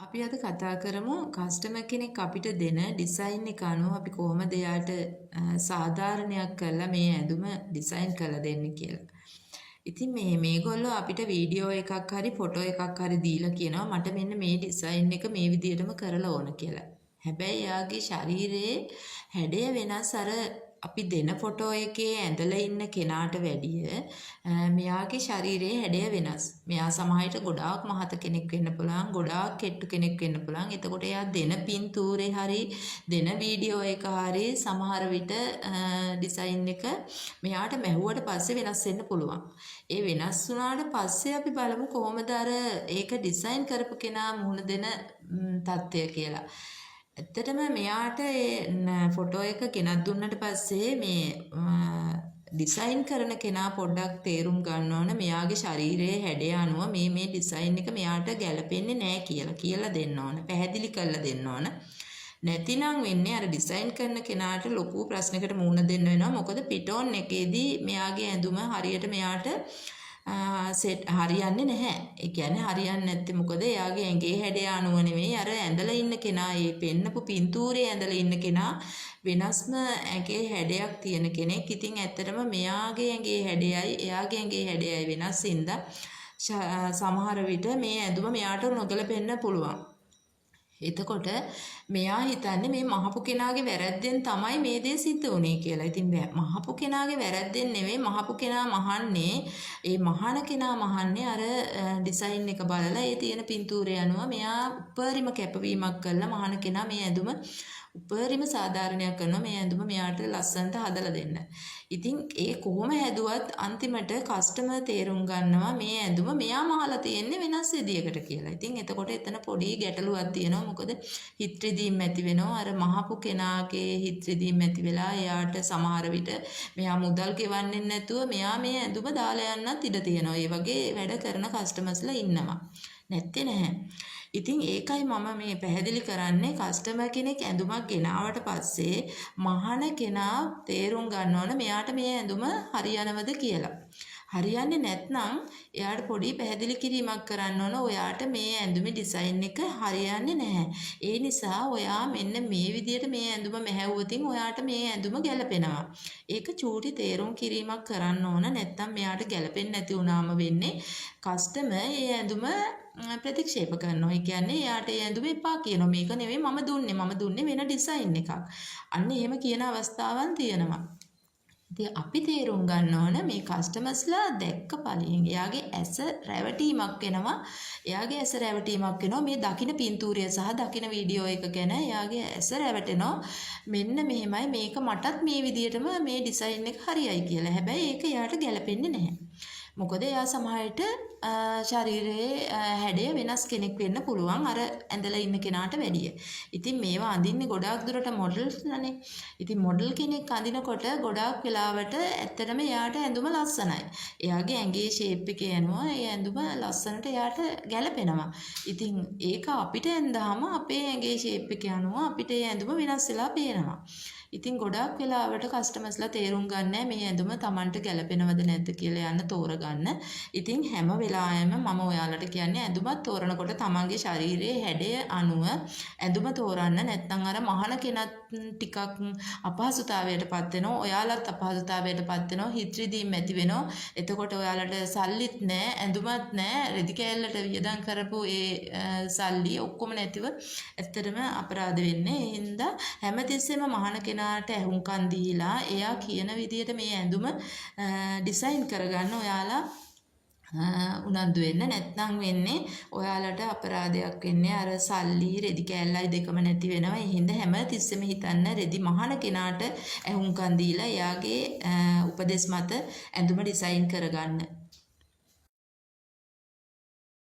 අපි අද කතා කරමු කස්ටමර් කෙනෙක් අපිට දෙන ඩිසයින් එක අනුව අපි කොහොමද එයාට සාධාරණයක් කරලා මේ ඇඳුම ඩිසයින් කරලා දෙන්නේ කියලා. ඉතින් මේගොල්ලෝ අපිට වීඩියෝ එකක් හරි ෆොටෝ එකක් හරි දීලා කියනවා මට මෙන්න මේ ඩිසයින් එක මේ විදිහටම කරලා ඕන කියලා. හැබැයි එයාගේ ශරීරයේ හැඩය වෙනස් අර අපි දෙන ෆොටෝ එකේ ඇඳලා ඉන්න කෙනාට වැඩිය මෙයාගේ ශරීරයේ හැඩය වෙනස්. මෙයා සමහරට ගොඩාක් මහත කෙනෙක් වෙන්න පුළුවන්, ගොඩාක් කෙට්ටු කෙනෙක් වෙන්න පුළුවන්. එතකොට එයා දෙන පින්තූරේ හරි දෙන වීඩියෝ එක හරි සමහර විට ඩිසයින් එක මෙයාට මැහුවට පස්සේ වෙනස් වෙන්න පුළුවන්. ඒ වෙනස් වුණාට පස්සේ අපි බලමු කොහොමද අර ඒක ඩිසයින් කරපු කෙනා මුහුණ දෙන තත්ත්වය කියලා. ඇත්තටම මෙයාට ෆොටෝ එක ගෙනත් දුන්නට පස්සේ මේ ඩිසයින් කරන කෙනා පොඩ්ඩක් තේරුම් ගන්න ඕන මෙයාගේ ශරීරයේ හැඩය අනුව මේ ඩිසයින් එක මෙයාට ගැලපෙන්නේ නැහැ කියලා දෙන්න ඕන. පැහැදිලි කරලා දෙන්න ඕන. නැතිනම් වෙන්නේ අර ඩිසයින් කරන කෙනාට ලොකු ප්‍රශ්නයකට මුහුණ දෙන්න වෙනවා. මොකද පිටෝන් එකේදී මෙයාගේ ඇඳුම හරියට මෙයාට සෙට් හරියන්නේ නැහැ. ඒ කියන්නේ හරියන්නේ නැත්තේ මොකද එයාගේ ඇඟේ හැඩය අනුව නෙමෙයි අර ඇඳලා ඉන්න කෙනා ඒ පෙන්නපු පින්තූරේ ඇඳලා ඉන්න කෙනා වෙනස්ම ඇඟේ හැඩයක් තියෙන කෙනෙක්. ඉතින් ඇත්තටම මෙයාගේ ඇඟේ හැඩයයි එයාගේ ඇඟේ හැඩයයි වෙනස් හින්දා සමහර විට මේ ඇඳුම මෙයාට නොගැලපෙන්න පුළුවන්. එතකොට මෙයා හිතන්නේ මේ මහපු කෙනාගේ වැරද්දෙන් තමයි මේ දේ සිද්ධ වුනේ කියලා. ඉතින් මහපු කෙනාගේ වැරද්දෙන් නෙවෙයි මහපු කෙනා මහන්නේ ඒ මහාන කෙනා මහන්නේ අර ඩිසයින් එක බලලා ඒ තියෙන පින්තූරය අනුව මෙයා උපරිම කැපවීමක් කළා මහාන කෙනා මේ ඇඳුම උපරිම සාධාරණයක් කරනවා මේ ඇඳුම මෙයාට ලස්සනට හදලා දෙන්න. ඉතින් ඒ කොහොම හැදුවත් අන්තිමට කස්ටමර් තේරුම් ගන්නවා මේ ඇඳුම මෙයා මහලා තියෙන්නේ වෙනස් විදියකට කියලා. ඉතින් එතකොට එතන පොඩි ගැටලුවක් තියෙනවා. මොකද හිත් රිදීම් ඇති වෙනවා. අර මහපු කෙනාගේ හිත් රිදීම් ඇති වෙලා එයාට සමහර විට මෙයා මුදල් ගෙවන්නේ නැතුව මෙයා මේ ඇඳුම දාලා යන්නත් ඉඩ තියෙනවා. ඒ වගේ වැඩ කරන කස්ටමර්ස්ලා ඉන්නවා. නැත්තේ නැහැ. ඉතින් ඒකයි මම මේ පැහැදිලි කරන්නේ කස්ටමර් කෙනෙක් ඇඳුමක් ගෙනාවට පස්සේ මහාන කෙනා තේරුම් ගන්න ඕන මෙයාට මේ ඇඳුම හරියනවද කියලා. හරියන්නේ නැත්නම් එයාට පොඩි පැහැදිලි කිරීමක් කරන්න ඕන. ඔයාට මේ ඇඳුමේ ඩිසයින් එක හරියන්නේ නැහැ. ඒ නිසා ඔයා මෙන්න මේ විදියට මේ ඇඳුම මැහැවුවොතින් ඔයාට මේ ඇඳුම ගැලපෙනවා. ඒක චූටි තේරුම් කිරීමක් කරන්න ඕන. නැත්නම් මෙයාට ගැලපෙන්නේ නැති වුණාම වෙන්නේ කස්ටමර් ඒ ඇඳුම ප්‍රතික්ෂේප කරනවා. ඒ කියන්නේ එයාට ඒ ඇඳුම එපා කියනවා. මේක නෙවෙයි මම දුන්නේ වෙන ඩිසයින් එකක්. අන්න එහෙම කියන අවස්ථාවන් තියෙනවා. ඉතින් අපි තේරුම් ගන්න ඕන මේ කස්ටමර්ස්ලා දැක්ක පළියෙන් එයාගේ ඇස රැවටීමක් වෙනවා. එයාගේ ඇස රැවටීමක් වෙනවා මේ දකින්න පින්තූරය සහ දකින්න වීඩියෝ එක ගැන එයාගේ ඇස රැවටෙනවා. මෙන්න මෙහෙමයි මේක මටත් මේ විදියටම මේ ඩිසයින් එක හරියයි කියලා. හැබැයි ඒක එයාට ගැලපෙන්නේ නැහැ. මොකද එයා සමහරට ශරීරයේ හැඩය වෙනස් කෙනෙක් වෙන්න පුළුවන් අර ඇඳලා ඉන්න කෙනාට වැඩිය. ඉතින් මේවා අඳින්නේ ගොඩාක් දුරට මොඩල්ස්ලානේ. ඉතින් මොඩල් කෙනෙක් අඳිනකොට ගොඩාක් වෙලාවට ඇත්තටම එයාට ඇඳුම ලස්සනයි. එයාගේ ඇඟේ ෂේප් එක යනවා. ඒ ඇඳුම ලස්සනට එයාට ගැලපෙනවා. ඉතින් ඒක අපිට ඇඳාම අපේ ඇඟේ ෂේප් එක යනවා. අපිට ඒ ඇඳුම වෙනස් වෙලා පේනවා. ඉතින් ගොඩාක් වෙලාවට කස්ටමර්ස්ලා තේරුම් ගන්නෑ මේ ඇඳුම Tamanට ගැලපෙනවද නැද්ද කියලා යන්න තෝරගන්න. ඉතින් හැම වෙලාවෙම මම ඔයාලට කියන්නේ ඇඳුමත් තෝරනකොට Tamanගේ ශරීරයේ හැඩය අනුව ඇඳුම තෝරන්න. නැත්නම් අර මහාන කෙනත් ටිකක් අපහසුතාවයටපත් වෙනවා. ඔයාලත් අපහසුතාවයටපත් වෙනවා. හිත රිදීම් ඇති වෙනවා. එතකොට ඔයාලට සල්ලිත් නැහැ, ඇඳුමත් නැහැ. රෙදි කෑල්ලට වියදම් කරපු ඒ සල්ලි ඔක්කොම නැතිව ඇත්තටම අපරාධ වෙන්නේ. ඒ හින්දා හැමතිස්සෙම මහාන කෙනාට ඇහුම්කන් දීලා එයා කියන විදියට මේ ඇඳුම ඩිසයින් කරගන්න ඔයාලා උනන්දු වෙන්න. නැත්නම් වෙන්නේ ඔයාලට අපරාධයක් වෙන්නේ අර සල්ලි රෙදි කෑල්ලයි දෙකම නැති වෙනවා. ඒ හින්දා හැම තිස්සෙම හිතන්න රෙදි මහාන කෙනාට ඇහුම්කන් දීලා එයාගේ උපදෙස් මත ඇඳුම ඩිසයින් කරගන්න.